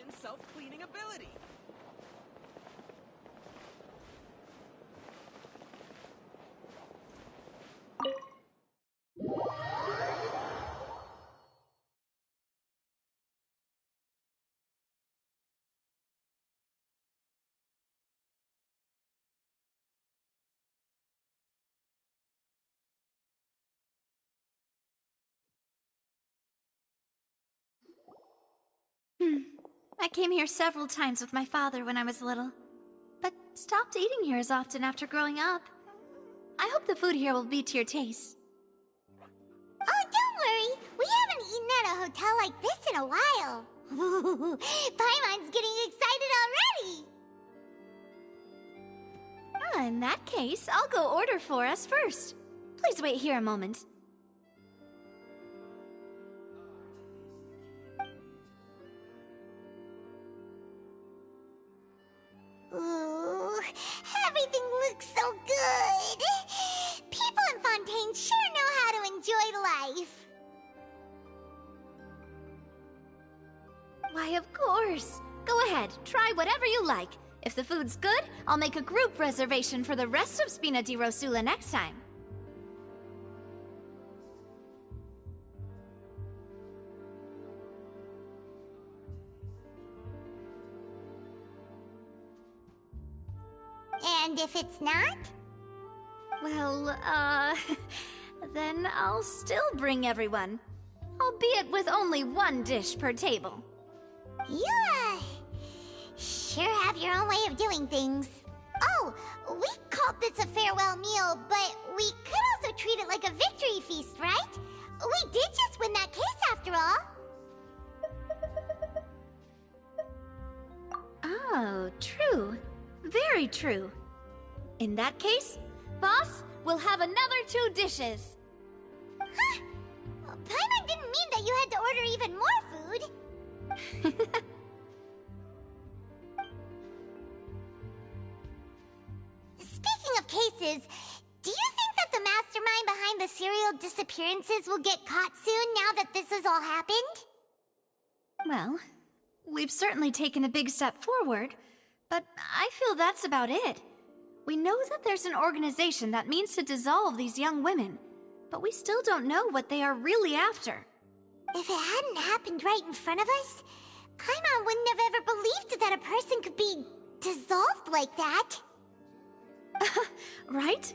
potion's self-cleaning ability. I came here several times with my father when I was little, but stopped eating here as often after growing up. I hope the food here will be to your taste. Oh, don't worry! We haven't eaten at a hotel like this in a while. Paimon's getting excited already! In that case, I'll go order for us first. Please wait here a moment. Ooh, everything looks so good! People in Fontaine sure know how to enjoy life! Why, of course. Go ahead, try whatever you like. If the food's good, I'll make a group reservation for the rest of Spina di Rosula next time. And if it's not? Well, then I'll still bring everyone. Albeit with only one dish per table. You, sure have your own way of doing things. Oh, we called this a farewell meal, but we could also treat it like a victory feast, right? We did just win that case after all. Oh, true. Very true. In that case, boss, we'll have another 2 dishes. Huh? Paimon didn't mean that you had to order even more food. Speaking of cases, do you think that the mastermind behind the serial disappearances will get caught soon now that this has all happened? Well, we've certainly taken a big step forward, but I feel that's about it. We know that there's an organization that means to dissolve these young women, but we still don't know what they are really after. If it hadn't happened right in front of us, Paimon wouldn't have ever believed that a person could be dissolved like that. Right?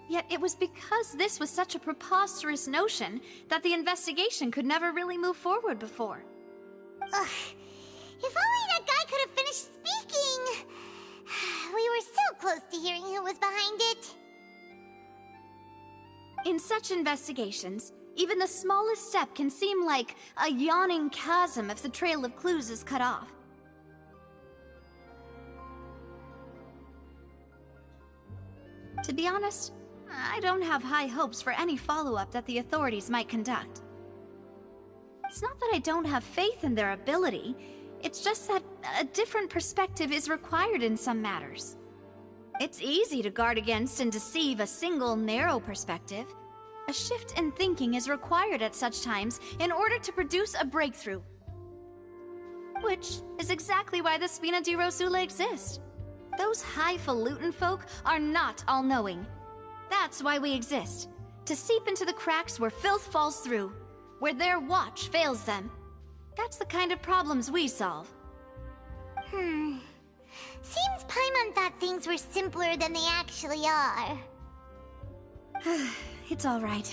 Yet it was because this was such a preposterous notion that the investigation could never really move forward before. Ugh. If only that guy could have finished speaking! We were so close to hearing who was behind it. In such investigations, even the smallest step can seem like a yawning chasm if the trail of clues is cut off. To be honest, I don't have high hopes for any follow-up that the authorities might conduct. It's not that I don't have faith in their ability, it's just that a different perspective is required in some matters. It's easy to guard against and deceive a single narrow perspective. A shift in thinking is required at such times in order to produce a breakthrough. Which is exactly why the Spina di Rosula exist. Those highfalutin folk are not all-knowing. That's why we exist. To seep into the cracks where filth falls through, where their watch fails them. That's the kind of problems we solve. Seems Paimon thought things were simpler than they actually are. It's all right.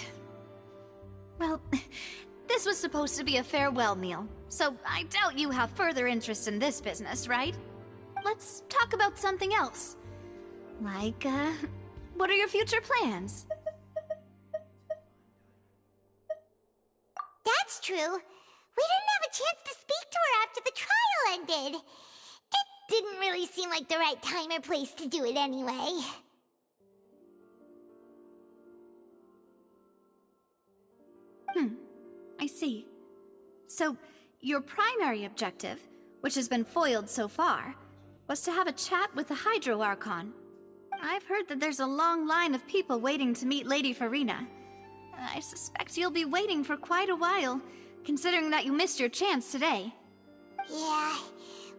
Well, this was supposed to be a farewell meal, so I doubt you have further interest in this business, right? Let's talk about something else. Like, what are your future plans? That's true. We didn't have a chance to speak to her after the trial ended. It didn't really seem like the right time or place to do it anyway. I see. So, your primary objective, which has been foiled so far, was to have a chat with the Hydro Archon. I've heard that there's a long line of people waiting to meet Lady Farina. I suspect you'll be waiting for quite a while, considering that you missed your chance today. Yeah,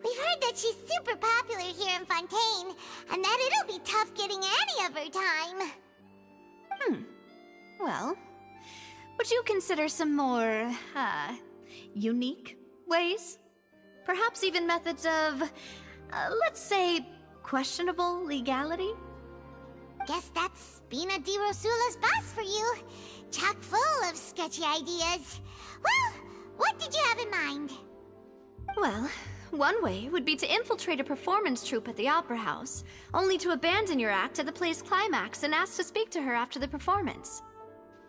we've heard that she's super popular here in Fontaine, and that it'll be tough getting any of her time. Well, would you consider some more, unique ways? Perhaps even methods of, let's say, questionable legality? Guess that's Spina di Rosula's boss for you. Chock full of sketchy ideas. Well, what did you have in mind? Well, one way would be to infiltrate a performance troupe at the Opera House, only to abandon your act at the play's climax and ask to speak to her after the performance.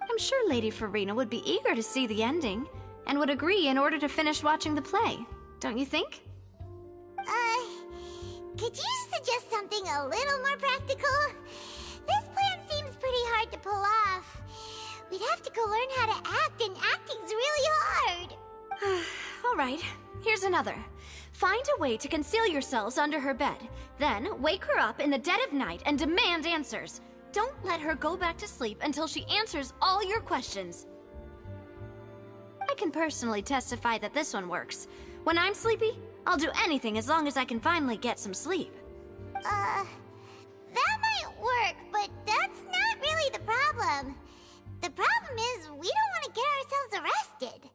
I'm sure Lady Farina would be eager to see the ending, and would agree in order to finish watching the play, don't you think? Could you suggest something a little more practical? This plan seems pretty hard to pull off. We'd have to go learn how to act, and acting's really hard. All right, here's another. Find a way to conceal yourselves under her bed, then wake her up in the dead of night and demand answers. Don't let her go back to sleep until she answers all your questions. I can personally testify that this one works. When I'm sleepy, I'll do anything as long as I can finally get some sleep. That might work, but that's not really the problem. The problem is we don't want to get ourselves arrested.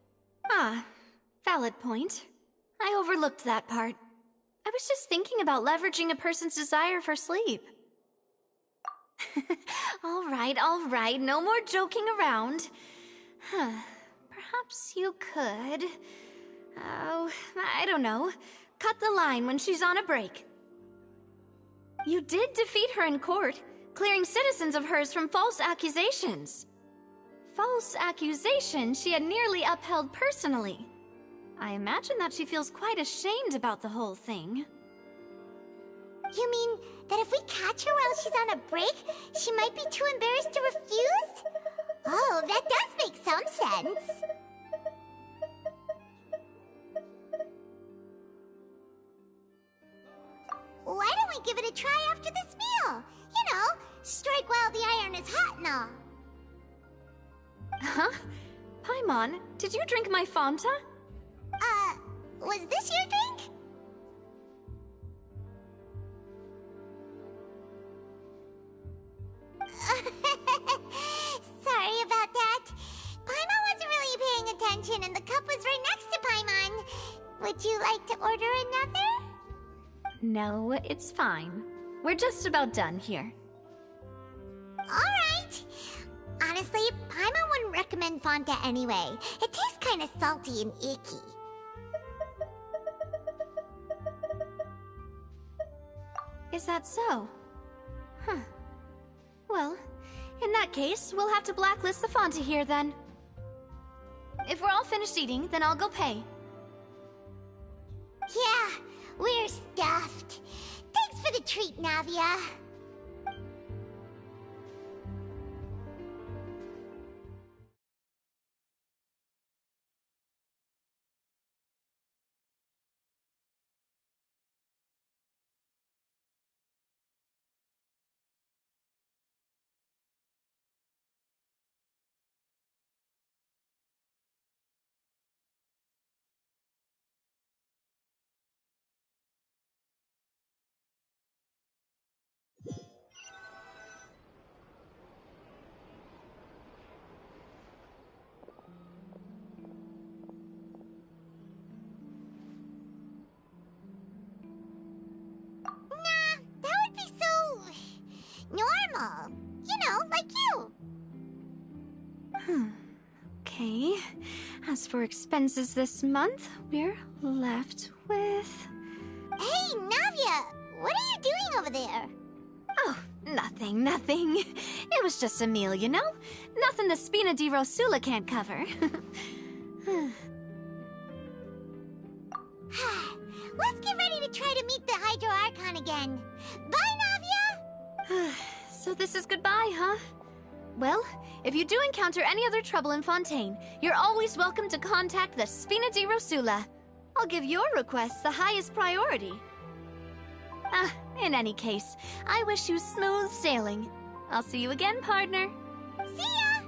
Ah, valid point. I overlooked that part. I was just thinking about leveraging a person's desire for sleep. All right, no more joking around. Perhaps you could... Oh, I don't know. Cut the line when she's on a break. You did defeat her in court, clearing citizens of hers from false accusations. False accusations she had nearly upheld personally. I imagine that she feels quite ashamed about the whole thing. You mean that if we catch her while she's on a break, she might be too embarrassed to refuse? Oh, that does make some sense. Why don't we give it a try after this meal? You know, strike while the iron is hot and all. Huh? Paimon, did you drink my Fanta? Was this your drink? Sorry about that. Paimon wasn't really paying attention and the cup was right next to Paimon. Would you like to order another? No, it's fine. We're just about done here. Alright. Honestly, Paimon wouldn't recommend Fanta anyway. It tastes kind of salty and icky. Is that so? Huh. Well, in that case, we'll have to blacklist the Fanta here then. If we're all finished eating, then I'll go pay. Yeah, we're stuffed. Thanks for the treat, Navia. Normal. You know, like you. Okay. As for expenses this month, we're left with... Hey, Navia! What are you doing over there? Oh, nothing. It was just a meal, you know? Nothing the Spina di Rosula can't cover. Let's get ready to try to meet the Hydro Archon again. Bye, Navia! So this is goodbye, huh? Well, if you do encounter any other trouble in Fontaine, you're always welcome to contact the Spina di Rosula. I'll give your request the highest priority. In any case, I wish you smooth sailing. I'll see you again, partner. See ya!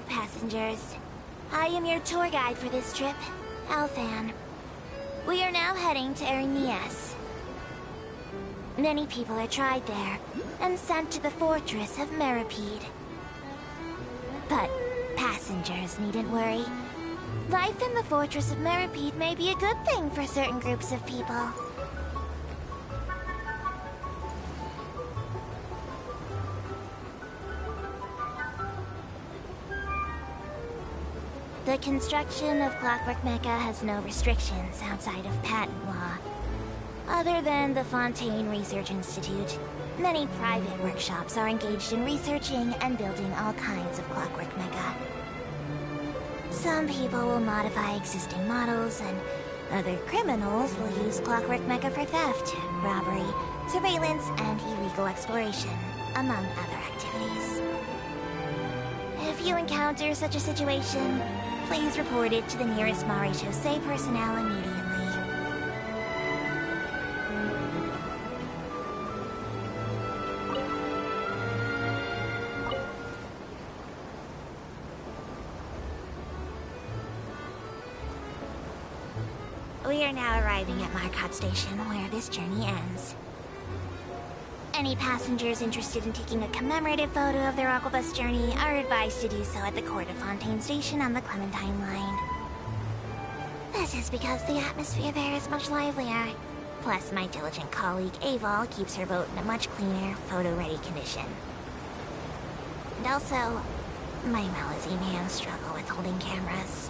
passengers. I am your tour guide for this trip, Alfan. We are now heading to Erinias. Many people are tried there, and sent to the fortress of Meripede. But passengers needn't worry. Life in the fortress of Meripede may be a good thing for certain groups of people. The construction of Clockwork Mecha has no restrictions outside of patent law. Other than the Fontaine Research Institute, many private workshops are engaged in researching and building all kinds of Clockwork Mecha. Some people will modify existing models, and other criminals will use Clockwork Mecha for theft, robbery, surveillance, and illegal exploration, among other activities. If you encounter such a situation, please report it to the nearest Maréchaussée personnel immediately. We are now arriving at Marcotte Station, where this journey ends. Any passengers interested in taking a commemorative photo of their Aquabus journey are advised to do so at the Court of Fontaine Station on the Clementine line. This is because the atmosphere there is much livelier. Plus, my diligent colleague Aval keeps her boat in a much cleaner, photo-ready condition. And also, my Malazine hands struggle with holding cameras.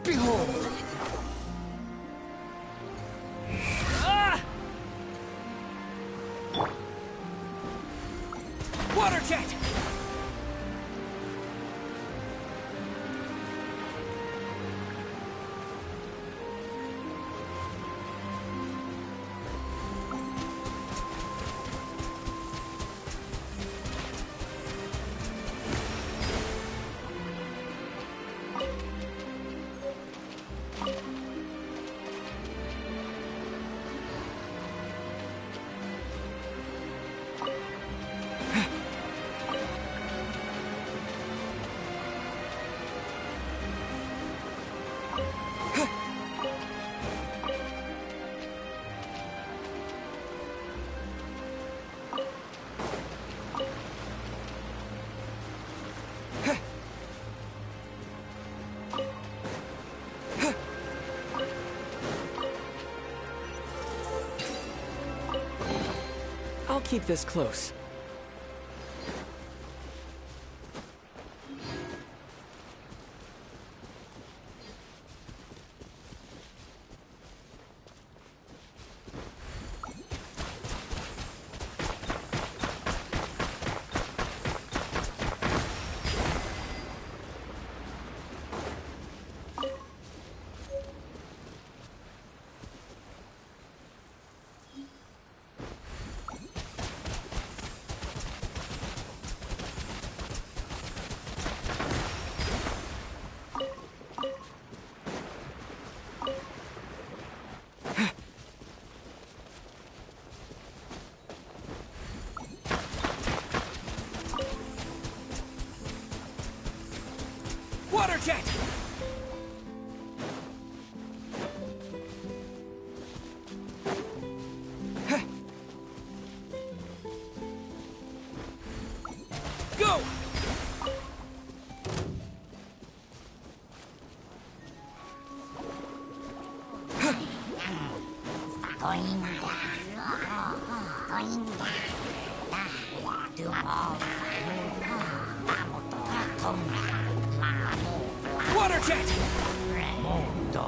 Behold! Ah! Water jet! I'll keep this close. Water jet! Go! Water jet! Go!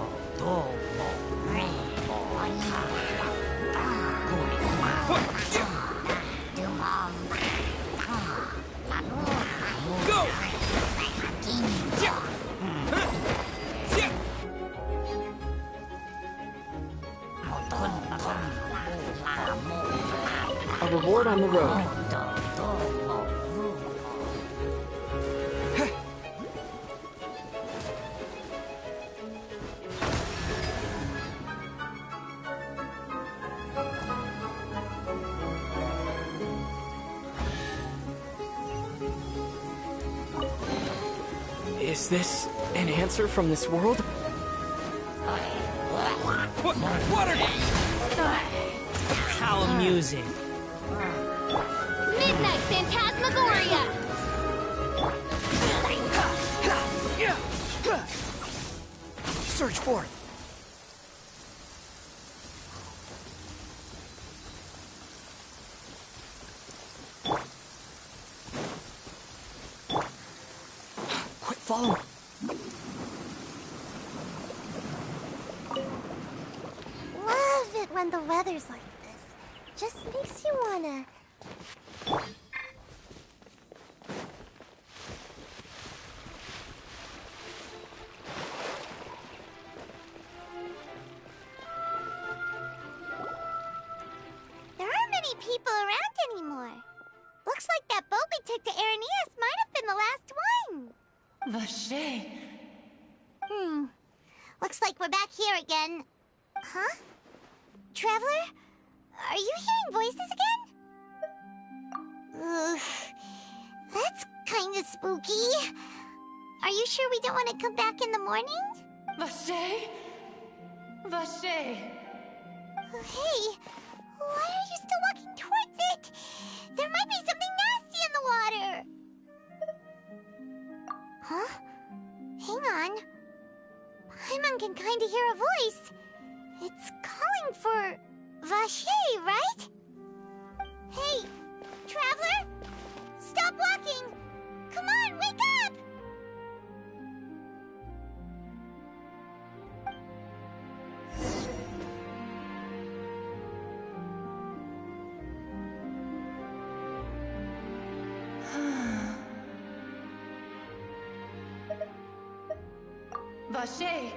A reward on the road. Is this an answer from this world? Water! How amusing. Midnight Phantasmagoria! Surge forth! Quick, follow me. Love it when the weather's like this. Just makes you wanna... There aren't many people around anymore. Looks like that boat we took to Araneas might have been the last one. Vache. Looks like we're back here again. Huh? Traveler? Are you hearing voices again? Ugh. That's kinda spooky. Are you sure we don't want to come back in the morning? Vache? Vache. Hey, why are you still walking towards it? There might be something nasty in the water. Huh? Hang on. Paimon can kinda hear a voice. It's calling for Vache, right? Hey, Traveler? Stop walking! Come on, wake up! Vache,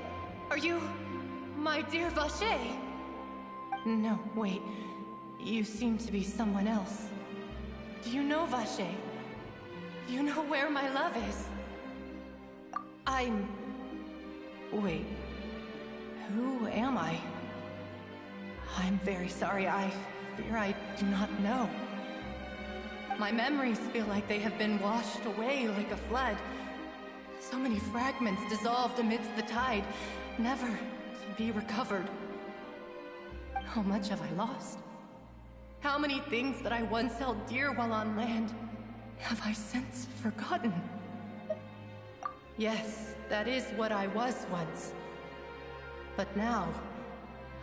are you... my dear Vache? No, wait. You seem to be someone else. Do you know Vache? Do you know where my love is? Wait. Who am I? I'm very sorry. I fear I do not know. My memories feel like they have been washed away like a flood. So many fragments dissolved amidst the tide, never to be recovered. How much have I lost? How many things that I once held dear while on land have I since forgotten? Yes, that is what I was once. But now,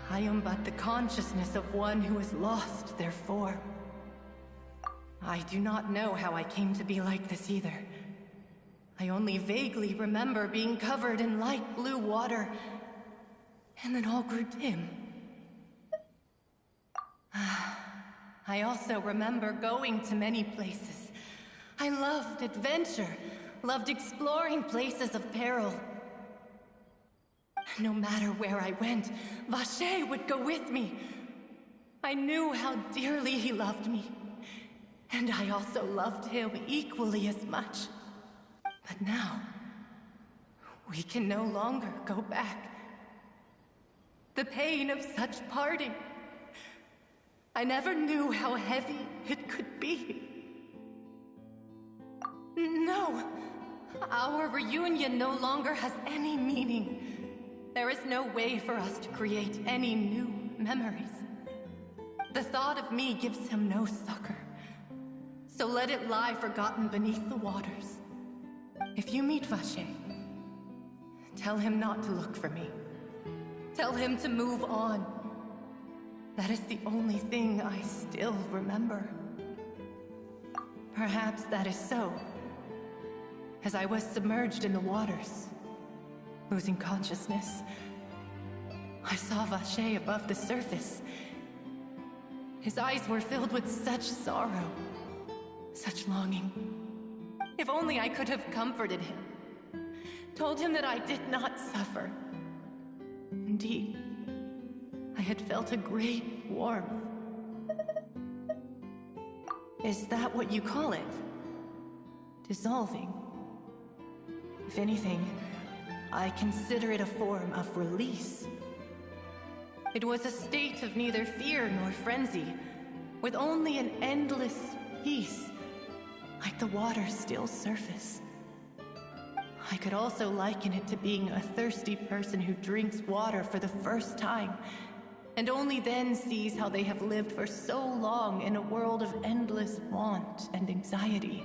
I am but the consciousness of one who is lost, therefore. I do not know how I came to be like this either. I only vaguely remember being covered in light blue water, and then all grew dim. I also remember going to many places. I loved adventure, loved exploring places of peril. No matter where I went, Vache would go with me. I knew how dearly he loved me, and I also loved him equally as much. But now, we can no longer go back. The pain of such parting, I never knew how heavy it could be. No, our reunion no longer has any meaning. There is no way for us to create any new memories. The thought of me gives him no succor. So let it lie forgotten beneath the waters. If you meet Vache, tell him not to look for me. Tell him to move on. That is the only thing I still remember. Perhaps that is so. As I was submerged in the waters, losing consciousness, I saw Vacher above the surface. His eyes were filled with such sorrow, such longing. If only I could have comforted him, told him that I did not suffer. Indeed, I had felt a great warmth. Is that what you call it? Dissolving? If anything, I consider it a form of release. It was a state of neither fear nor frenzy, with only an endless peace, like the water's still surface. I could also liken it to being a thirsty person who drinks water for the first time, and only then sees how they have lived for so long in a world of endless want and anxiety.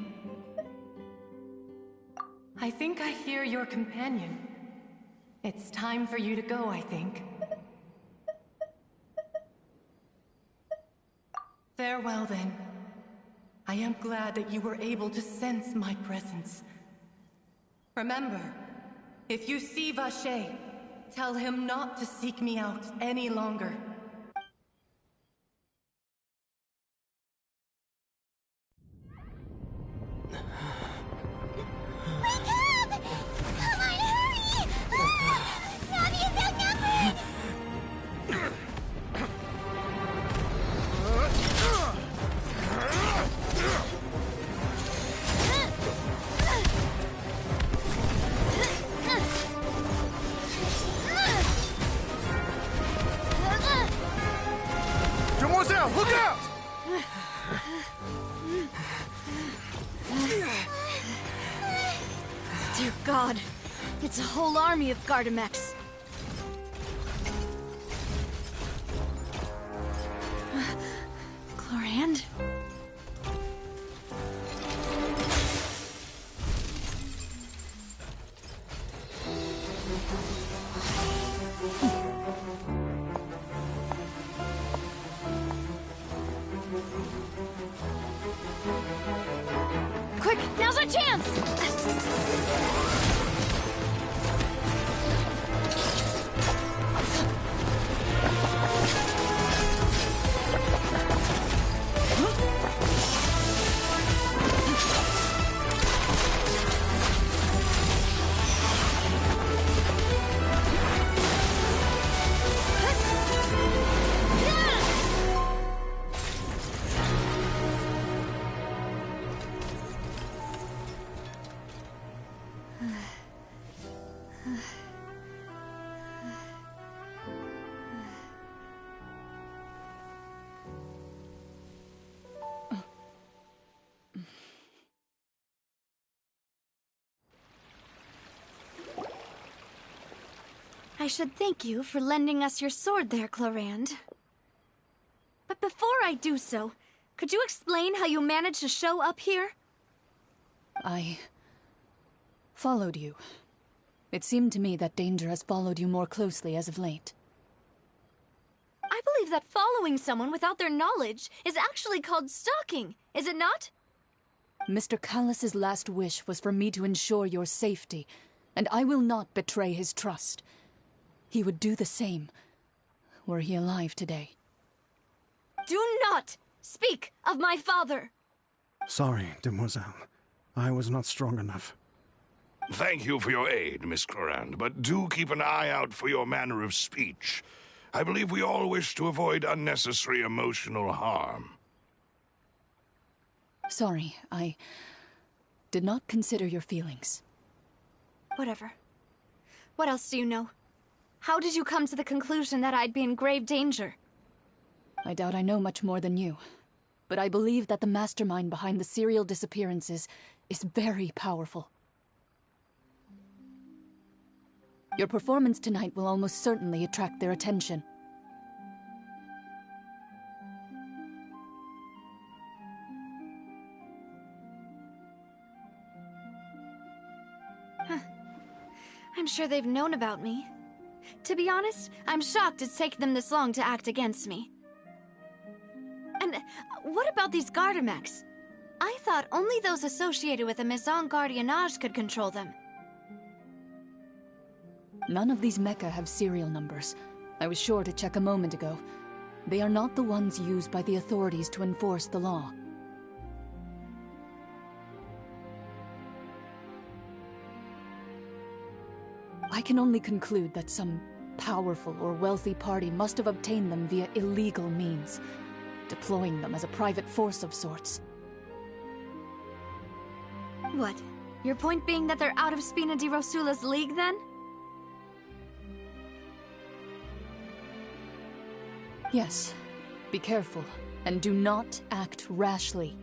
I think I hear your companion. It's time for you to go, I think. Farewell, then. I am glad that you were able to sense my presence. Remember, if you see Vacher, tell him not to seek me out any longer. Wake up! Come on, hurry! Navi is outnumbered! Demoiselle, look out! Dear God, it's a whole army of Gardamex. Chlorand? Quick, now's our chance! I should thank you for lending us your sword there, Chlorand. But before I do so, could you explain how you managed to show up here? I followed you. It seemed to me that danger has followed you more closely as of late. I believe that following someone without their knowledge is actually called stalking, is it not? Mr. Callus's last wish was for me to ensure your safety, and I will not betray his trust. He would do the same, were he alive today. Do not speak of my father! Sorry, Demoiselle. I was not strong enough. Thank you for your aid, Miss Chlorand, but do keep an eye out for your manner of speech. I believe we all wish to avoid unnecessary emotional harm. Sorry, I did not consider your feelings. Whatever. What else do you know? How did you come to the conclusion that I'd be in grave danger? I doubt I know much more than you, but I believe that the mastermind behind the serial disappearances is very powerful. Your performance tonight will almost certainly attract their attention. I'm sure they've known about me. To be honest, I'm shocked it's taken them this long to act against me. And what about these Gardamex? I thought only those associated with a Maison Gardiennage could control them. None of these mecha have serial numbers. I was sure to check a moment ago. They are not the ones used by the authorities to enforce the law. I can only conclude that some powerful or wealthy party must have obtained them via illegal means, deploying them as a private force of sorts. What? Your point being that they're out of Spina di Rosula's league, then? Yes. Be careful, and do not act rashly.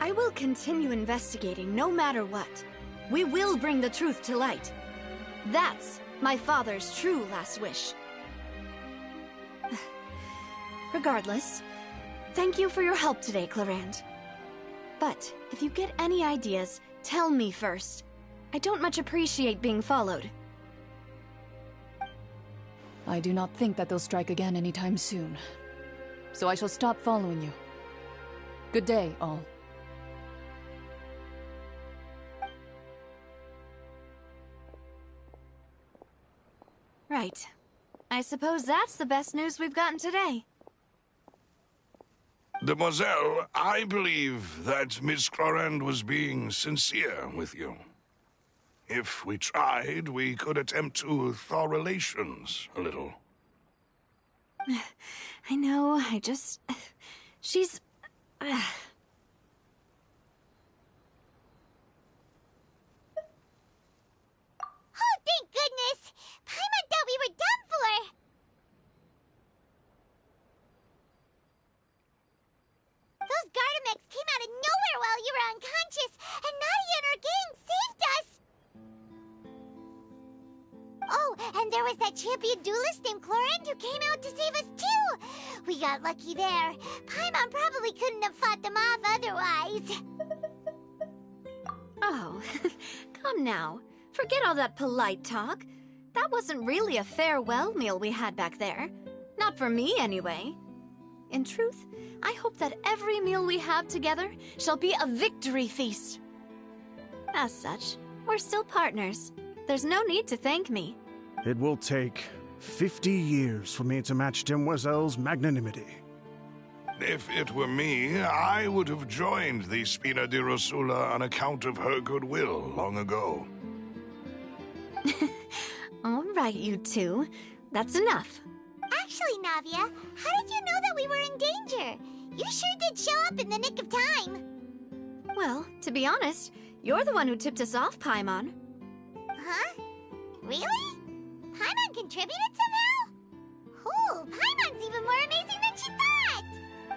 I will continue investigating no matter what. We will bring the truth to light. That's my father's true last wish. Regardless, thank you for your help today, Clarand. But if you get any ideas, tell me first. I don't much appreciate being followed. I do not think that they'll strike again anytime soon. So I shall stop following you. Good day, all. Right. I suppose that's the best news we've gotten today. Demoiselle, I believe that Miss Clarand was being sincere with you. If we tried, we could attempt to thaw relations a little. I know, she's... Oh, thank goodness! Paimon thought we were done for! Those Gardamex came out of nowhere while you were unconscious, and Nadia and her gang saved us! Oh, and there was that champion duelist named Clarand who came out to save us too! We got lucky there. Paimon probably couldn't have fought them off otherwise. Oh, come now. Forget all that polite talk. That wasn't really a farewell meal we had back there. Not for me, anyway. In truth, I hope that every meal we have together shall be a victory feast. As such, we're still partners. There's no need to thank me. It will take 50 years for me to match Demoiselle's magnanimity. If it were me, I would have joined the Spina di Rosula on account of her goodwill long ago. All right, you two. That's enough. Actually, Navia, how did you know that we were in danger? You sure did show up in the nick of time. Well, to be honest, you're the one who tipped us off, Paimon. Huh? Really? Paimon contributed somehow? Ooh, Paimon's even more amazing than she thought!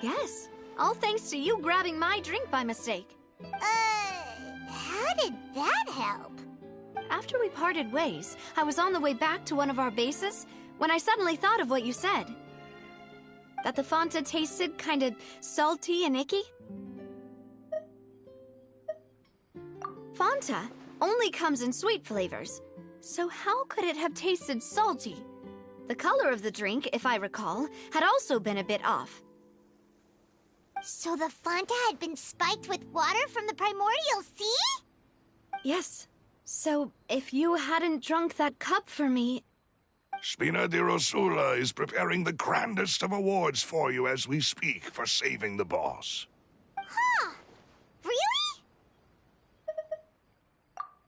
Yes, all thanks to you grabbing my drink by mistake. How did that help? After we parted ways, I was on the way back to one of our bases when I suddenly thought of what you said. That the Fanta tasted kinda salty and icky? Fanta only comes in sweet flavors, so how could it have tasted salty? The color of the drink, if I recall, had also been a bit off. So the Fanta had been spiked with water from the primordial sea? Yes. So, if you hadn't drunk that cup for me... Spina di Rosula is preparing the grandest of awards for you as we speak for saving the boss. Huh. Really?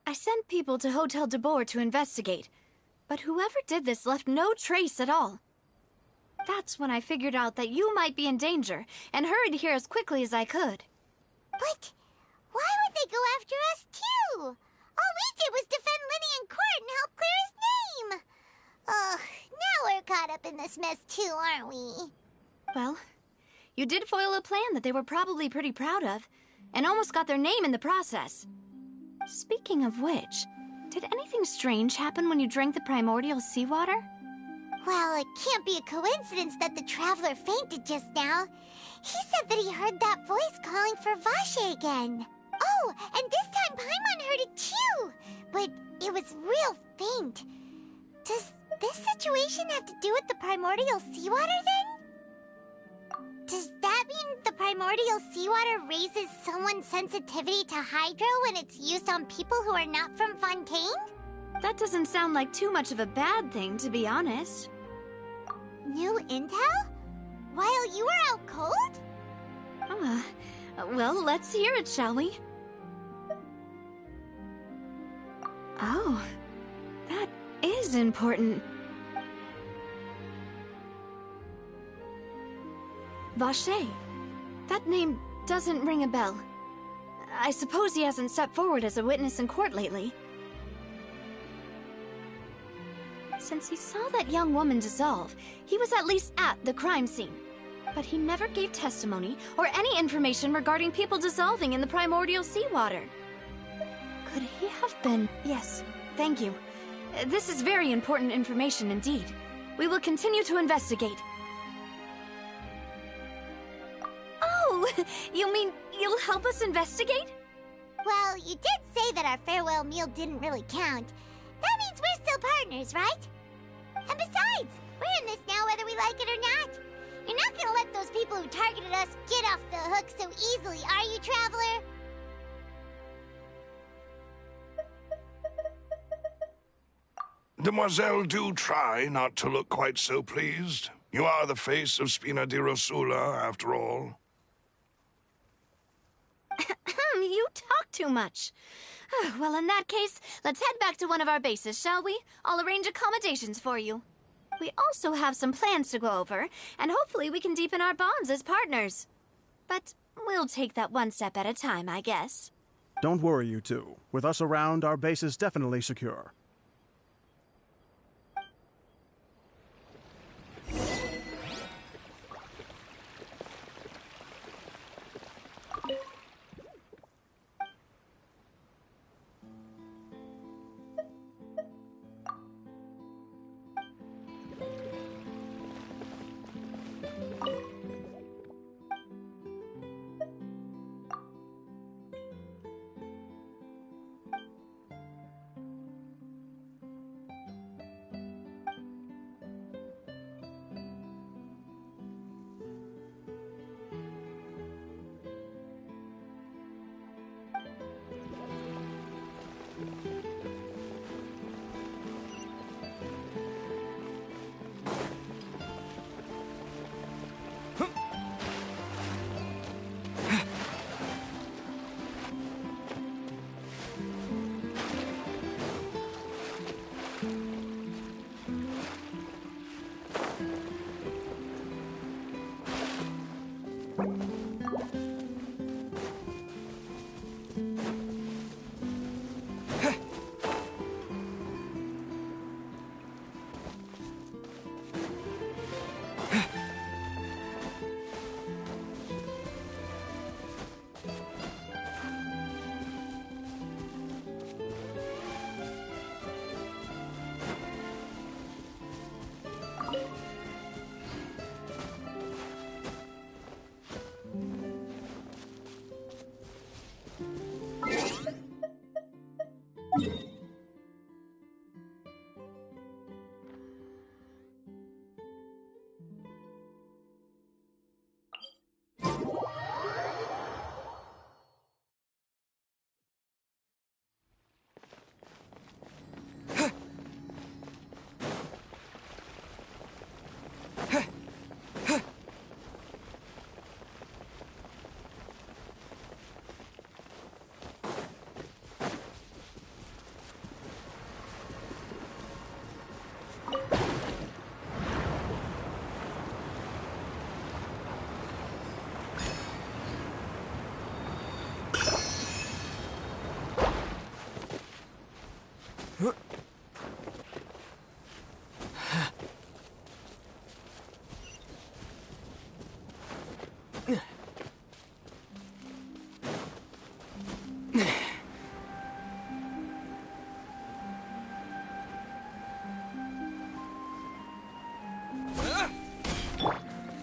I sent people to Hotel de Boer to investigate, but whoever did this left no trace at all. That's when I figured out that you might be in danger, and hurried here as quickly as I could. But why would they go after us, too? All we did was defend Linny in court and help clear his name. Ugh, now we're caught up in this mess too, aren't we? Well, you did foil a plan that they were probably pretty proud of, and almost got their name in the process. Speaking of which, did anything strange happen when you drank the primordial seawater? Well, it can't be a coincidence that the traveler fainted just now. He said that he heard that voice calling for Vache again. Oh, and this time Paimon heard it too, but it was real faint. Does this situation have to do with the primordial seawater then? primordial seawater raises someone's sensitivity to hydro when it's used on people who are not from Fontaine? That doesn't sound like too much of a bad thing, to be honest. New intel? While you were out cold? Well, let's hear it, shall we? Oh, that is important. Vache. That name doesn't ring a bell. I suppose he hasn't stepped forward as a witness in court lately. Since he saw that young woman dissolve, he was at least at the crime scene. But he never gave testimony or any information regarding people dissolving in the primordial seawater. Could he have been... Yes, thank you. This is very important information indeed. We will continue to investigate. Oh, you mean you'll help us investigate? Well, you did say that our farewell meal didn't really count. That means we're still partners, right? And besides, we're in this now whether we like it or not. You're not gonna let those people who targeted us get off the hook so easily, are you, Traveler? Demoiselle, do try not to look quite so pleased. You are the face of Spina di Rosula, after all. You talk too much. Well, in that case, let's head back to one of our bases, shall we? I'll arrange accommodations for you. We also have some plans to go over, and hopefully we can deepen our bonds as partners. But we'll take that one step at a time, I guess. Don't worry, you two. With us around, our base is definitely secure.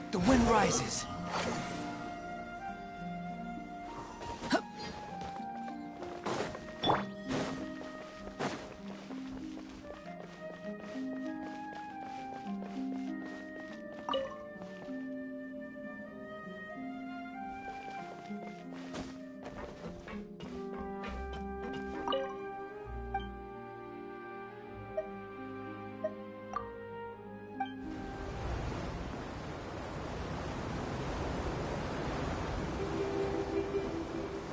The wind rises.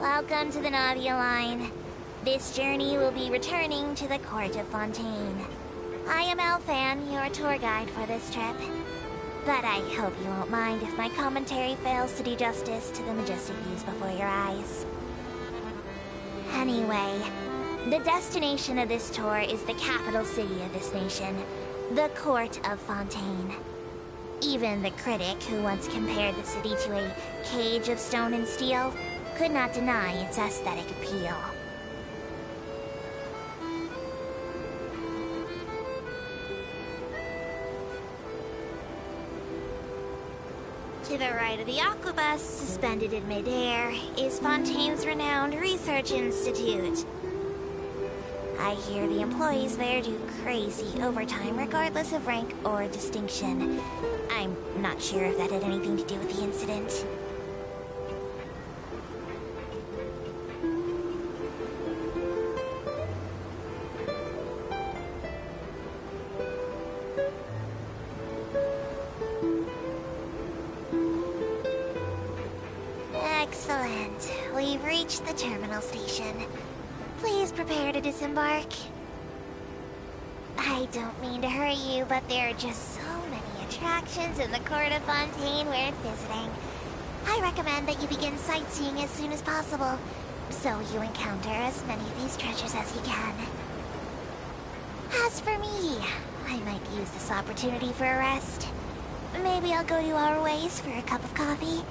Welcome to the Navia line. This journey will be returning to the Court of Fontaine. I am Elfan, your tour guide for this trip. But I hope you won't mind if my commentary fails to do justice to the majestic views before your eyes. Anyway, the destination of this tour is the capital city of this nation, the Court of Fontaine. Even the critic who once compared the city to a cage of stone and steel could not deny its aesthetic appeal. To the right of the aquabus, suspended in midair, is Fontaine's renowned research institute. I hear the employees there do crazy overtime regardless of rank or distinction. I'm not sure if that had anything to do with the incident. Excellent. We've reached the terminal station. Please prepare to disembark. I don't mean to hurry you, but there are just so many attractions in the Court of Fontaine worth visiting. I recommend that you begin sightseeing as soon as possible, so you encounter as many of these treasures as you can. As for me, I might use this opportunity for a rest. Maybe I'll go to our ways for a cup of coffee.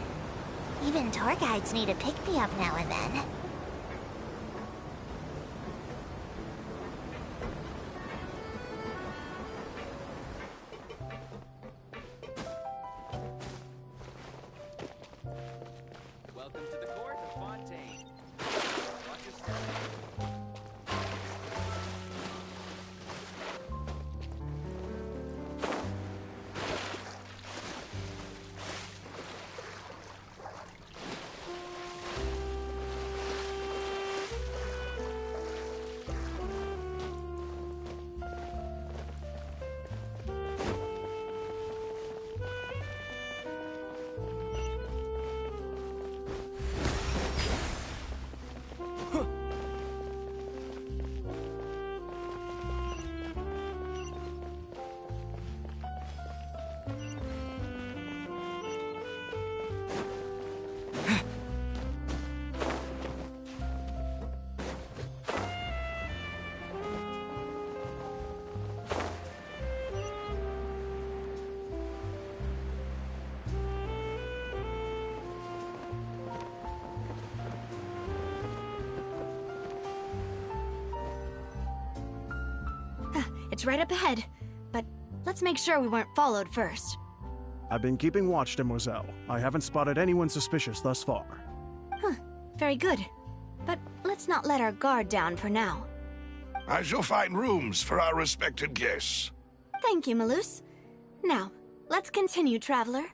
Even tour guides need a pick-me-up now and then. Welcome to the Court of Fontaine. Watch your step. It's right up ahead, but let's make sure we weren't followed first. I've been keeping watch, Demoiselle. I haven't spotted anyone suspicious thus far. Huh, very good. But let's not let our guard down for now. I shall find rooms for our respected guests. Thank you, Malus. Now, let's continue, traveler.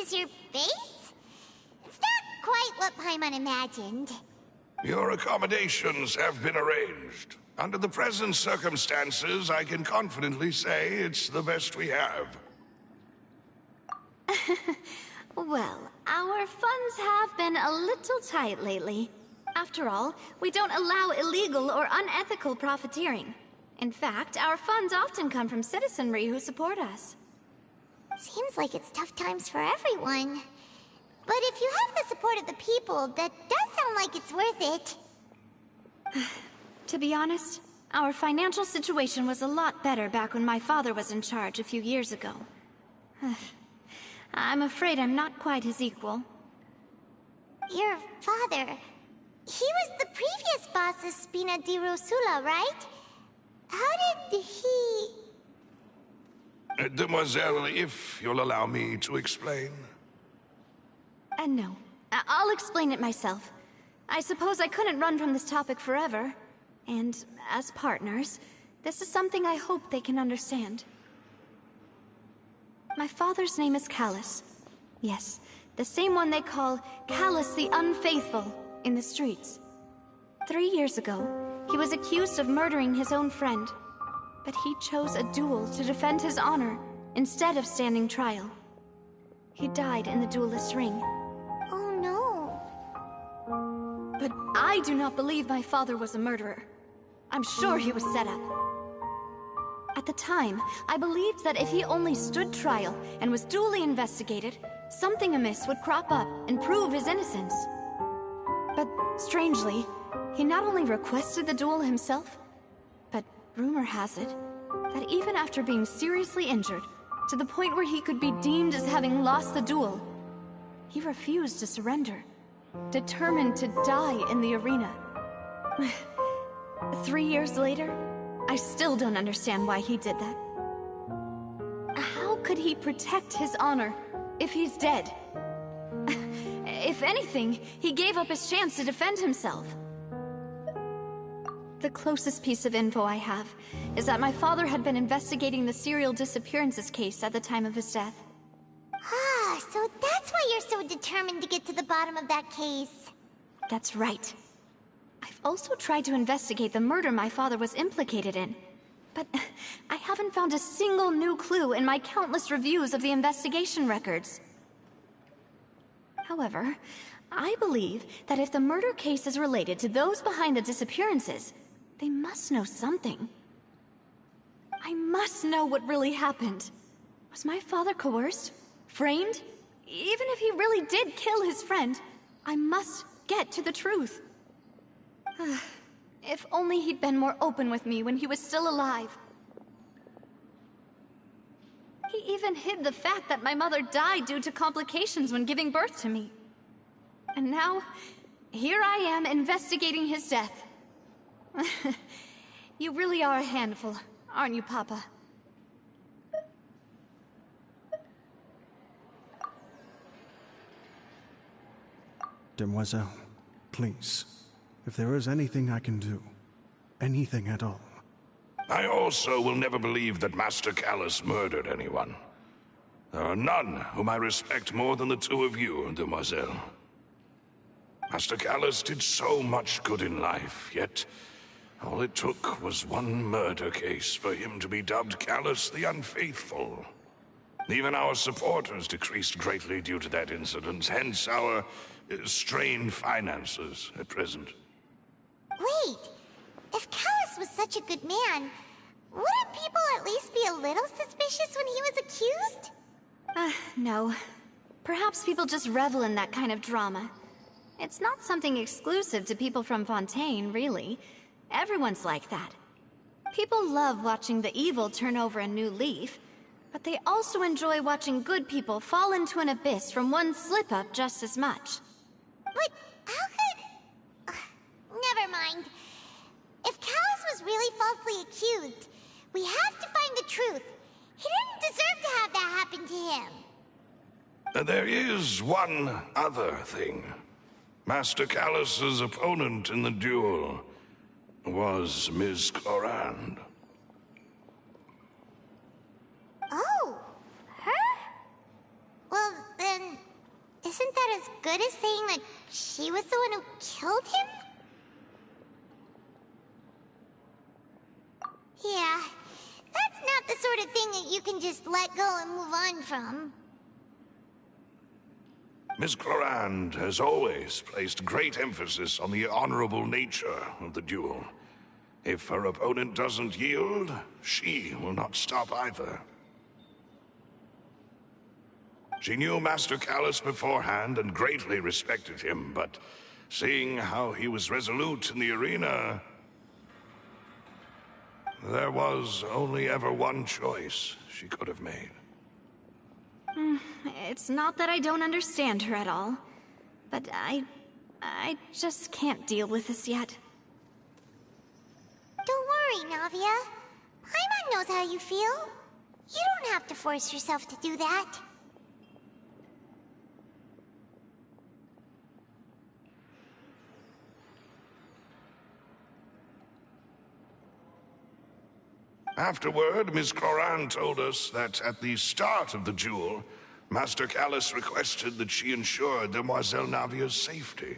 is your base? It's not quite what Paimon imagined. Your accommodations have been arranged. Under the present circumstances, I can confidently say it's the best we have. Well, our funds have been a little tight lately. After all, we don't allow illegal or unethical profiteering. In fact, our funds often come from citizenry who support us. Seems like it's tough times for everyone. But if you have the support of the people, that does sound like it's worth it. To be honest, our financial situation was a lot better back when my father was in charge a few years ago. I'm afraid I'm not quite his equal. Your father... he was the previous boss of Spina di Rosula, right? How did he... Demoiselle, if you'll allow me to explain. No. I'll explain it myself. I suppose I couldn't run from this topic forever. And as partners, this is something I hope they can understand. My father's name is Callus. Yes, the same one they call Callus the Unfaithful in the streets. 3 years ago, he was accused of murdering his own friend. But he chose a duel to defend his honor instead of standing trial. He died in the duelist's ring. Oh no. But I do not believe my father was a murderer. I'm sure he was set up. At the time, I believed that if he only stood trial and was duly investigated, something amiss would crop up and prove his innocence. But strangely, he not only requested the duel himself, but rumor has it that even after being seriously injured, to the point where he could be deemed as having lost the duel, he refused to surrender, determined to die in the arena. 3 years later, I still don't understand why he did that. How could he protect his honor if he's dead? If anything, he gave up his chance to defend himself. The closest piece of info I have is that my father had been investigating the serial disappearances case at the time of his death. Ah, so that's why you're so determined to get to the bottom of that case. That's right. I've also tried to investigate the murder my father was implicated in, but I haven't found a single new clue in my countless reviews of the investigation records. However, I believe that if the murder case is related to those behind the disappearances, they must know something. I must know what really happened. Was my father coerced? Framed? Even if he really did kill his friend, I must get to the truth. If only he'd been more open with me when he was still alive. He even hid the fact that my mother died due to complications when giving birth to me. And now, here I am investigating his death. You really are a handful, aren't you, Papa? Demoiselle, please. If there is anything I can do, anything at all. I also will never believe that Master Callus murdered anyone. There are none whom I respect more than the two of you, Demoiselle. Master Callus did so much good in life, yet all it took was one murder case for him to be dubbed Callus the Unfaithful. Even our supporters decreased greatly due to that incident, hence our strained finances at present. Wait, if Callus was such a good man, wouldn't people at least be a little suspicious when he was accused? No. Perhaps people just revel in that kind of drama. It's not something exclusive to people from Fontaine, really. Everyone's like that. People love watching the evil turn over a new leaf, but they also enjoy watching good people fall into an abyss from one slip-up just as much. But how could... never mind. If Callus was really falsely accused, we have to find the truth. He didn't deserve to have that happen to him. There is one other thing. Master Callus's opponent in the duel was Ms. Clorand. Oh, her? Well, then, isn't that as good as saying that she was the one who killed him? Yeah, that's not the sort of thing that you can just let go and move on from. Miss Clorand has always placed great emphasis on the honorable nature of the duel. If her opponent doesn't yield, she will not stop either. She knew Master Callus beforehand and greatly respected him, but seeing how he was resolute in the arena, there was only ever one choice she could have made. It's not that I don't understand her at all, but I just can't deal with this yet. Don't worry, Navia. Paimon knows how you feel. You don't have to force yourself to do that. Afterward, Miss Clorand told us that at the start of the duel, Master Callus requested that she ensure Demoiselle Navia's safety.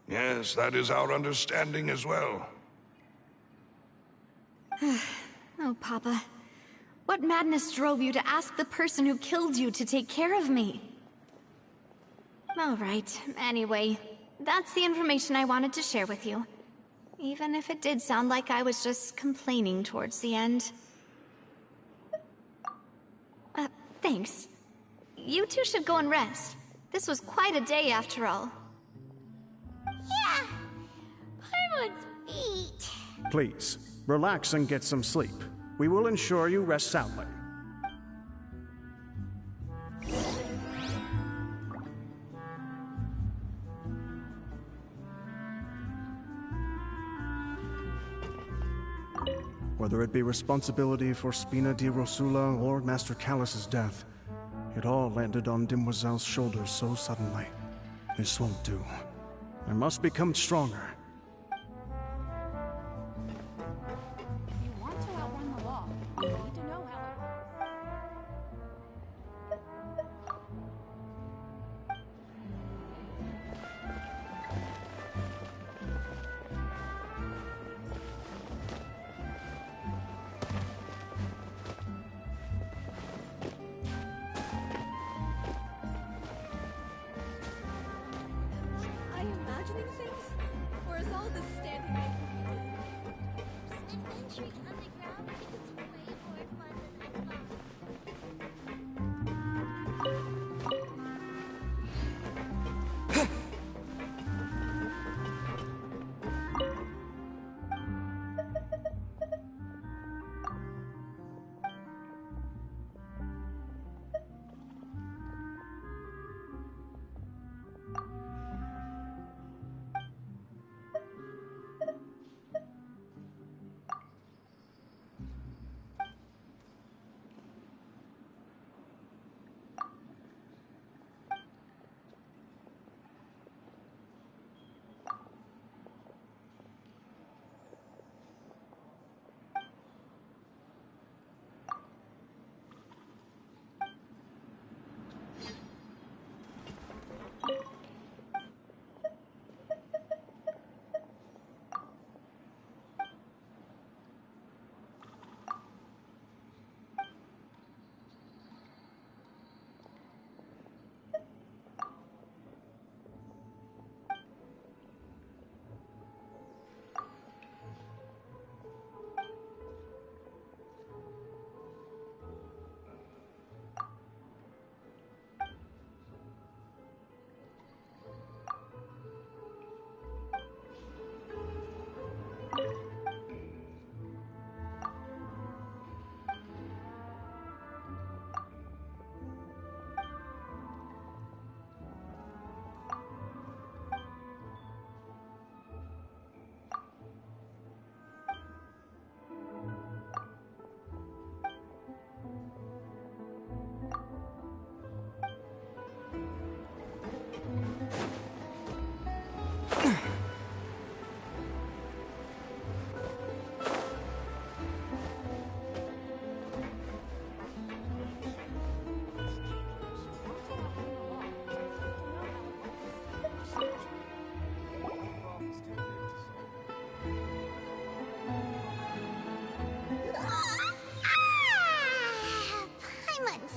Yes, that is our understanding as well. Oh, Papa. What madness drove you to ask the person who killed you to take care of me? All right, anyway, that's the information I wanted to share with you. Even if it did sound like I was just complaining towards the end. Thanks. You two should go and rest. This was quite a day after all. Yeah, Paimon's beat. Please, relax and get some sleep. We will ensure you rest soundly. Whether it be responsibility for Spina di Rosula or Master Callus's death, it all landed on Demoiselle's shoulders so suddenly. This won't do. I must become stronger. If you want to outrun the law, you need to know how it works. Am I imagining things? Or is all this standing making me dizzy? Adventuring underground is way more fun than I thought.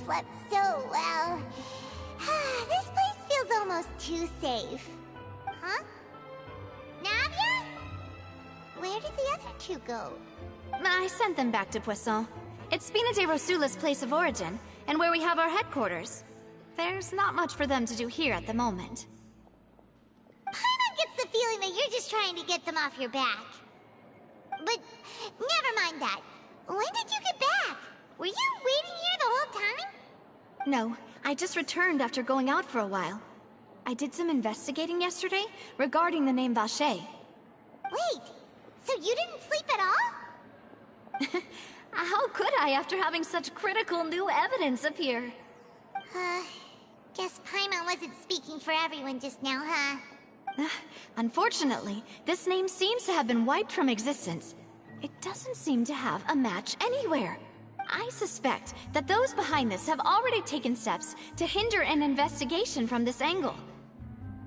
slept so well. This place feels almost too safe. Huh? Navia? Where did the other two go? I sent them back to Poisson. It's Spina de Rosula's place of origin, and where we have our headquarters. There's not much for them to do here at the moment. Paimon gets the feeling that you're just trying to get them off your back. But never mind that. When did you get back? Were you waiting here the whole time? No, I just returned after going out for a while. I did some investigating yesterday regarding the name Vache. Wait, so you didn't sleep at all? How could I after having such critical new evidence appear? Guess Paimon wasn't speaking for everyone just now, huh? Unfortunately, this name seems to have been wiped from existence. It doesn't seem to have a match anywhere. I suspect that those behind this have already taken steps to hinder an investigation from this angle.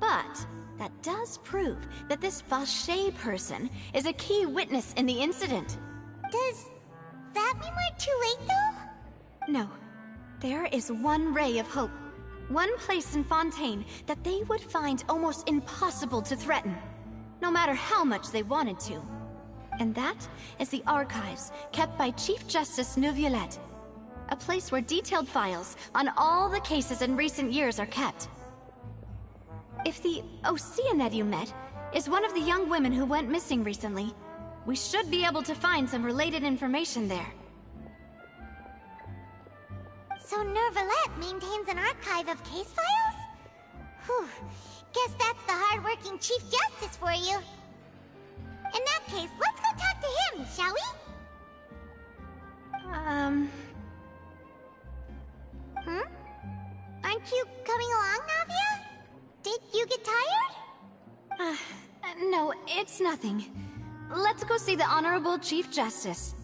But that does prove that this Vache person is a key witness in the incident. Does that mean we're too late, though? No. There is one ray of hope. One place in Fontaine that they would find almost impossible to threaten, no matter how much they wanted to. And that is the archives kept by Chief Justice Neuvillette. A place where detailed files on all the cases in recent years are kept. If the Oceanid you met is one of the young women who went missing recently, we should be able to find some related information there. So Neuvillette maintains an archive of case files? Whew. Guess that's the hard-working Chief Justice for you. In that case, let's go talk to him, shall we? Aren't you coming along, Navia? Did you get tired? No, it's nothing. Let's go see the Honorable Chief Justice.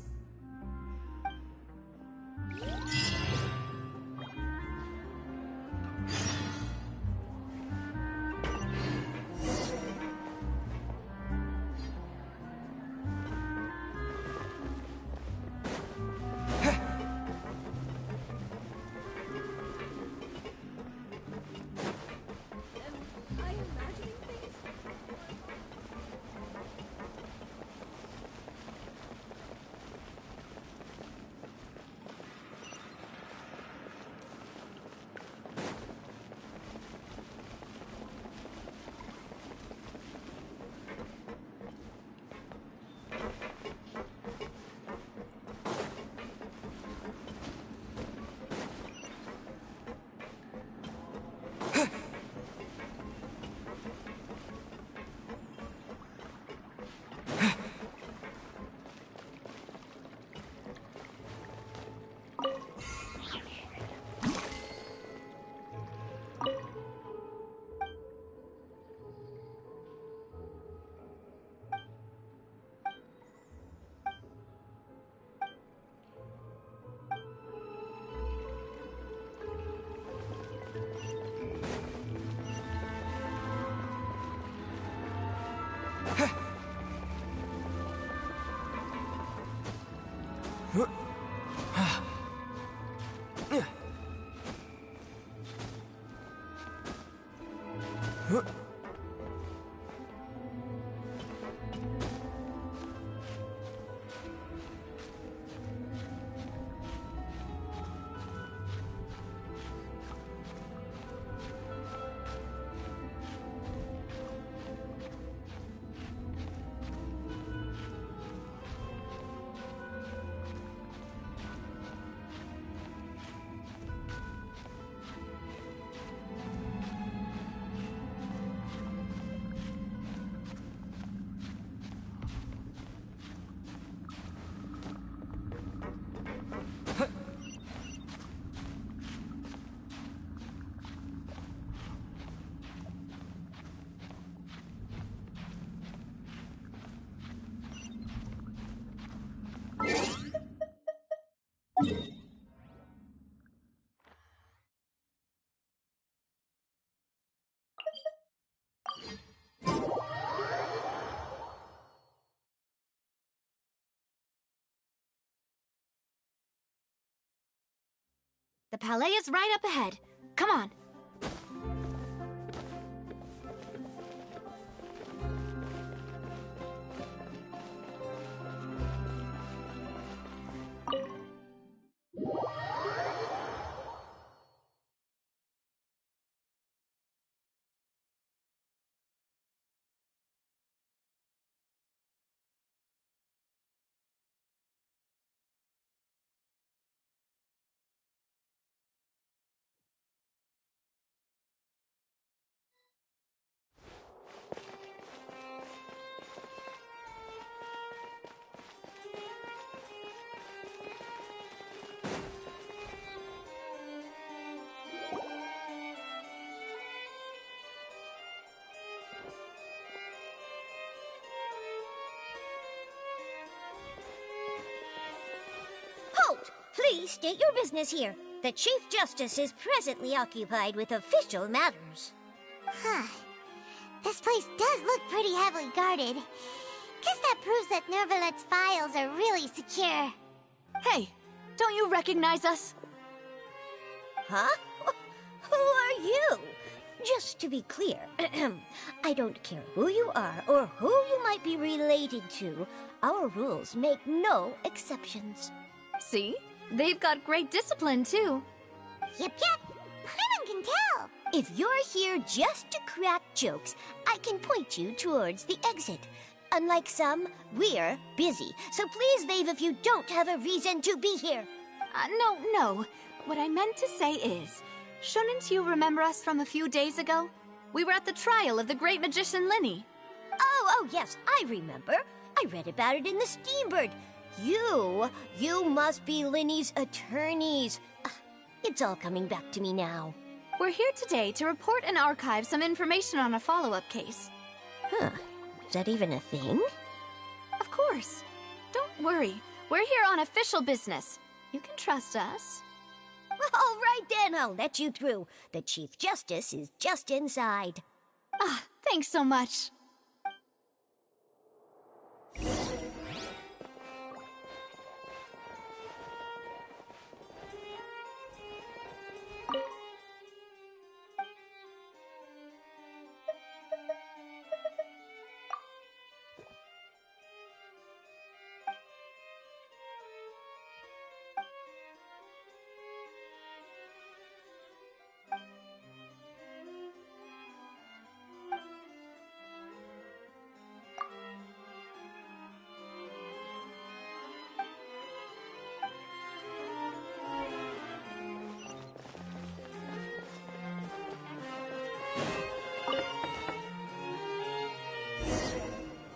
The palais is right up ahead. Come on. Halt! Please state your business here. The Chief Justice is presently occupied with official matters. Huh. This place does look pretty heavily guarded. Guess that proves that Nervalet's files are really secure. Hey, don't you recognize us? Huh? Who are you? Just to be clear, I don't care who you are or who you might be related to. Our rules make no exceptions. See? They've got great discipline, too. Yep. Paimon can tell. If you're here just to crack jokes, I can point you towards the exit. Unlike some, we're busy, so please leave if you don't have a reason to be here. No. What I meant to say is, shouldn't you remember us from a few days ago? We were at the trial of the great magician Linny. Oh, yes, I remember. I read about it in the Steambird. You must be Linny's attorneys. It's all coming back to me now. We're here today to report and archive some information on a follow-up case. Huh. Is that even a thing? Of course. Don't worry. We're here on official business. You can trust us. All right then, I'll let you through. The Chief Justice is just inside. Thanks so much.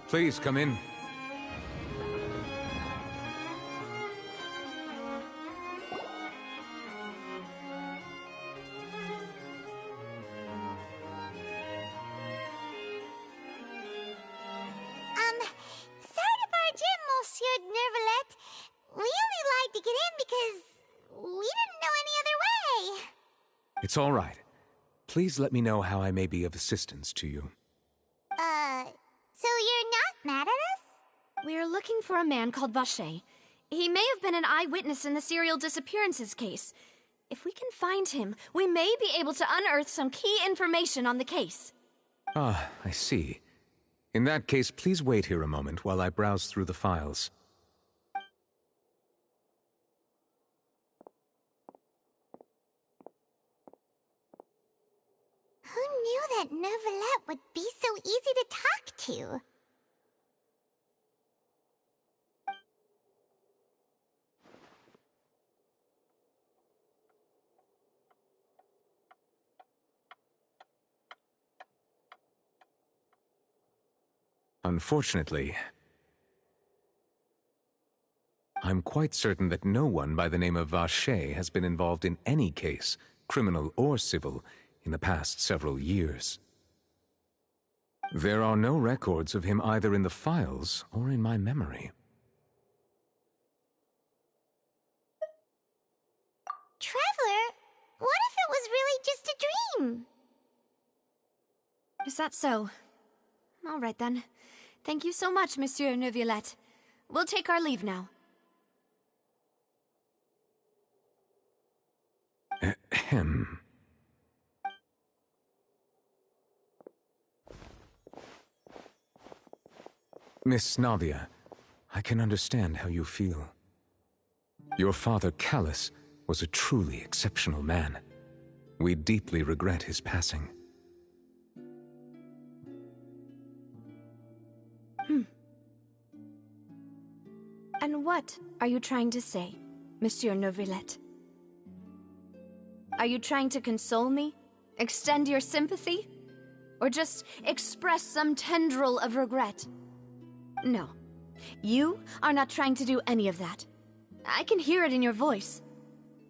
Please, come in. Sorry to barge in, Monsieur Nervalet. We only lied to get in because we didn't know any other way. It's all right. Please let me know how I may be of assistance to you. So you're not mad at us? We're looking for a man called Vacher. He may have been an eyewitness in the serial disappearances case. If we can find him, we may be able to unearth some key information on the case. Ah, I see. In that case, please wait here a moment while I browse through the files. Who knew that Nervalet would be so easy to talk to? Unfortunately, I'm quite certain that no one by the name of Vacher has been involved in any case, criminal or civil, in the past several years. There are no records of him either in the files or in my memory. Traveler, what if it was really just a dream? Is that so? All right then. Thank you so much, Monsieur Neuvillette. We'll take our leave now. Ahem. Miss Navia, I can understand how you feel. Your father, Callus, was a truly exceptional man. We deeply regret his passing. And what are you trying to say, Monsieur Neuvillette? Are you trying to console me? Extend your sympathy? Or just express some tendril of regret? No. You are not trying to do any of that. I can hear it in your voice.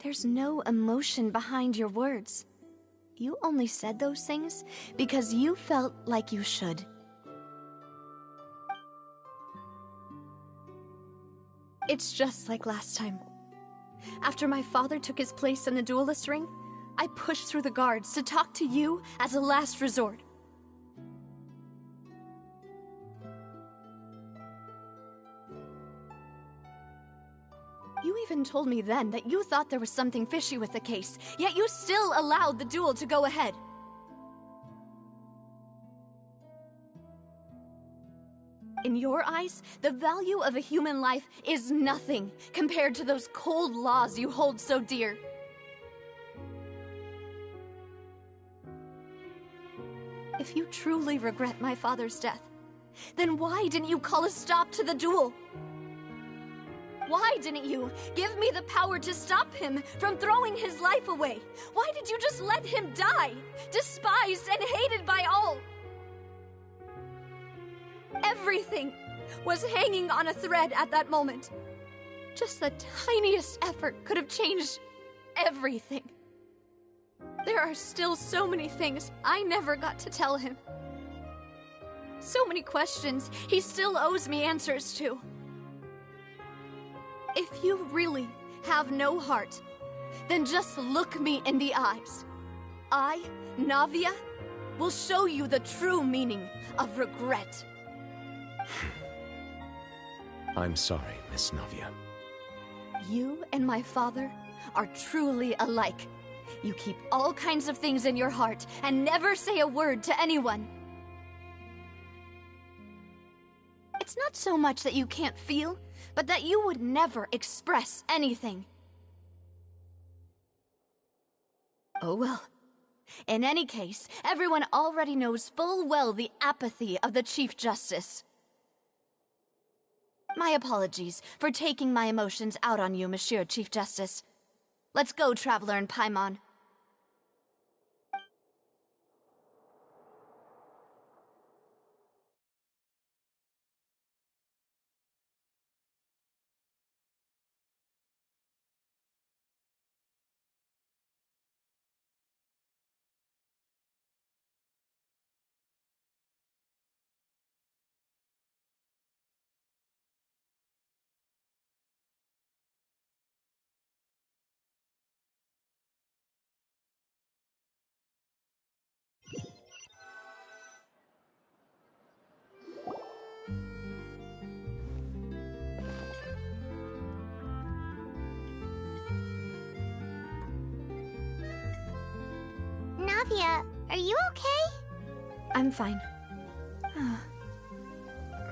There's no emotion behind your words. You only said those things because you felt like you should. It's just like last time. After my father took his place in the duelist ring, I pushed through the guards to talk to you as a last resort. You even told me then that you thought there was something fishy with the case, yet you still allowed the duel to go ahead. In your eyes, the value of a human life is nothing compared to those cold laws you hold so dear. If you truly regret my father's death, then why didn't you call a stop to the duel? Why didn't you give me the power to stop him from throwing his life away? Why did you just let him die, despised and hated by all? Everything was hanging on a thread at that moment. Just the tiniest effort could have changed everything. There are still so many things I never got to tell him. So many questions he still owes me answers to. If you really have no heart, then just look me in the eyes. I, Navia, will show you the true meaning of regret. I'm sorry, Miss Navia. You and my father are truly alike. You keep all kinds of things in your heart and never say a word to anyone. It's not so much that you can't feel, but that you would never express anything. Oh well. In any case, everyone already knows full well the apathy of the Chief Justice. My apologies for taking my emotions out on you, Monsieur Chief Justice. Let's go, Traveler and Paimon. Navia, are you okay? I'm fine.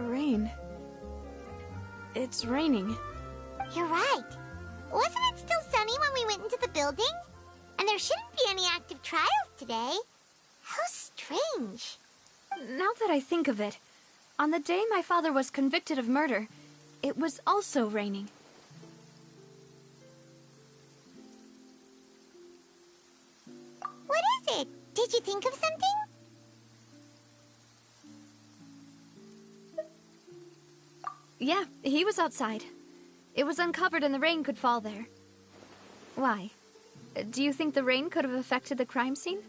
Rain. It's raining. You're right. Wasn't it still sunny when we went into the building? And there shouldn't be any active trials today. How strange. Now that I think of it, on the day my father was convicted of murder, it was also raining. What is it? Did you think of something? Yeah, he was outside. It was uncovered and the rain could fall there. Why? Do you think the rain could have affected the crime scene?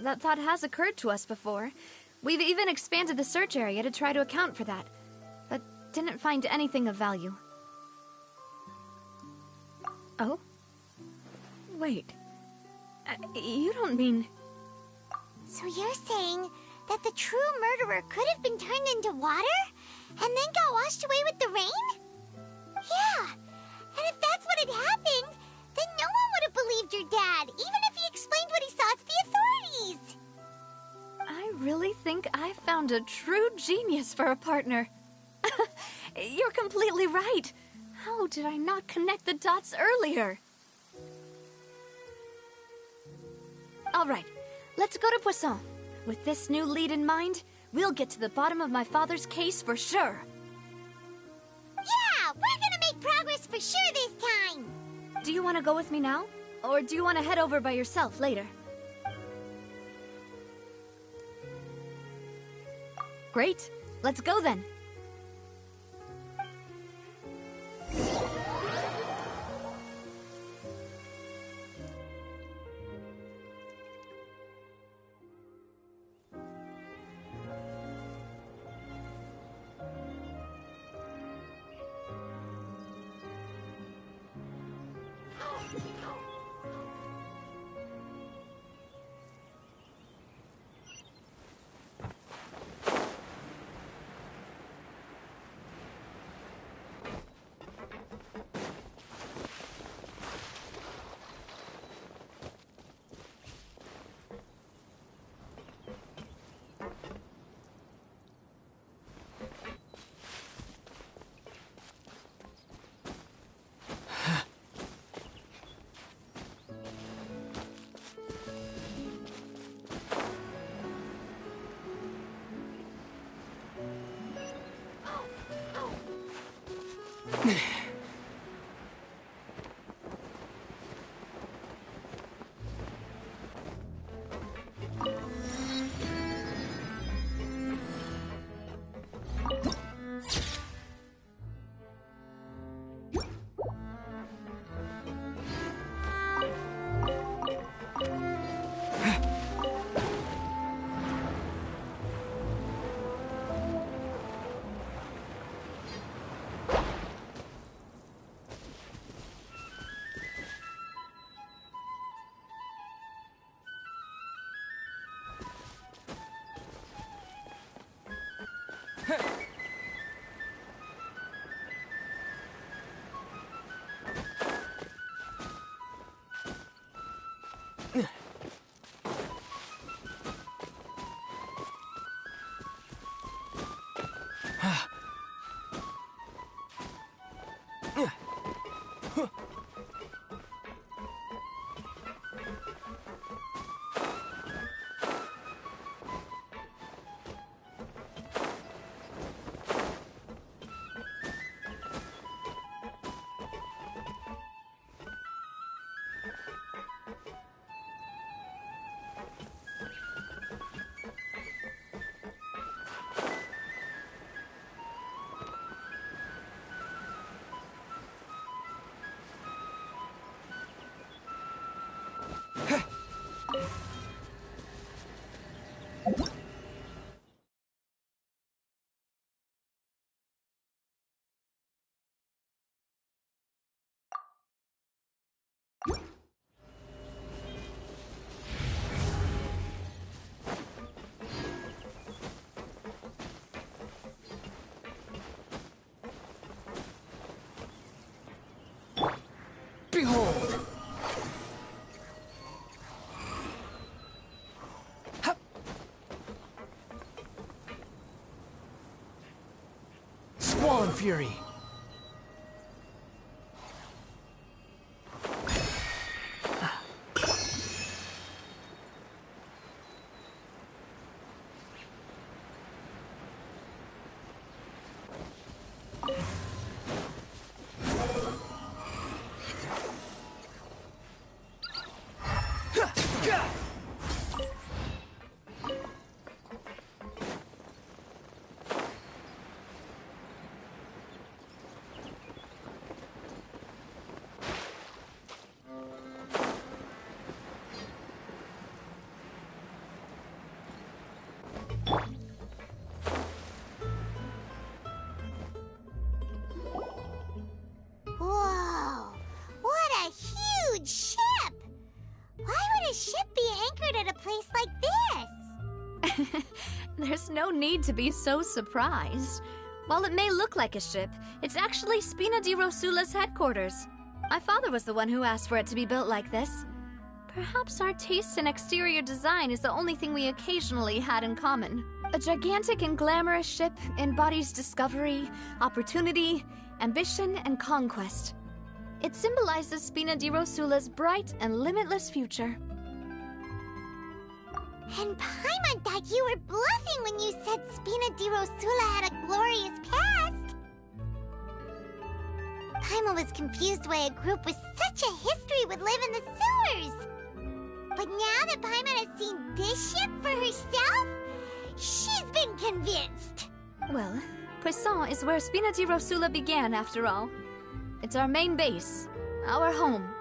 That thought has occurred to us before. We've even expanded the search area to try to account for that, but didn't find anything of value. Oh? Wait. You don't mean... So you're saying That the true murderer could have been turned into water? And then got washed away with the rain? Yeah, and if that's what had happened, then no one would have believed your dad, even if he explained what he saw to the authorities. I really think I found a true genius for a partner. You're completely right. How did I not connect the dots earlier? All right, let's go to Poisson. With this new lead in mind, we'll get to the bottom of my father's case for sure. Yeah, we're gonna make progress for sure this time. Do you want to go with me now? Or do you want to head over by yourself later? Great, let's go then. Behold! Squall Fury! There's no need to be so surprised. While it may look like a ship, it's actually Spina di Rosula's headquarters. My father was the one who asked for it to be built like this. Perhaps our taste in exterior design is the only thing we occasionally had in common. A gigantic and glamorous ship embodies discovery, opportunity, ambition, and conquest. It symbolizes Spina di Rosula's bright and limitless future. And Paimon thought you were bluffing when you said Spina di Rosula had a glorious past. Paimon was confused why a group with such a history would live in the sewers. But now that Paimon has seen this ship for herself, she's been convinced. Well, Poisson is where Spina di Rosula began, after all. It's our main base, our home.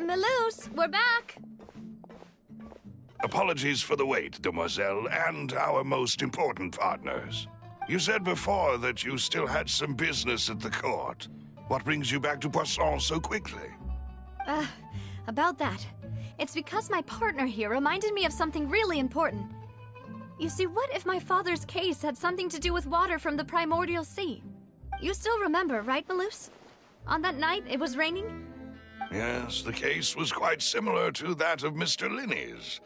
Melus, we're back! Apologies for the wait, demoiselle, and our most important partners. You said before that you still had some business at the court. What brings you back to Poisson so quickly? About that. It's because my partner here reminded me of something really important. You see, what if my father's case had something to do with water from the primordial sea? You still remember, right, Melus? On that night, it was raining? Yes, the case was quite similar to that of Mr. Linney's.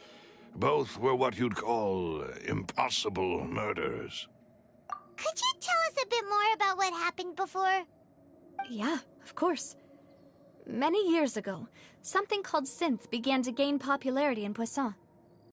Both were what you'd call impossible murders. Could you tell us a bit more about what happened before? Yeah, of course. Many years ago, something called synth began to gain popularity in Poisson.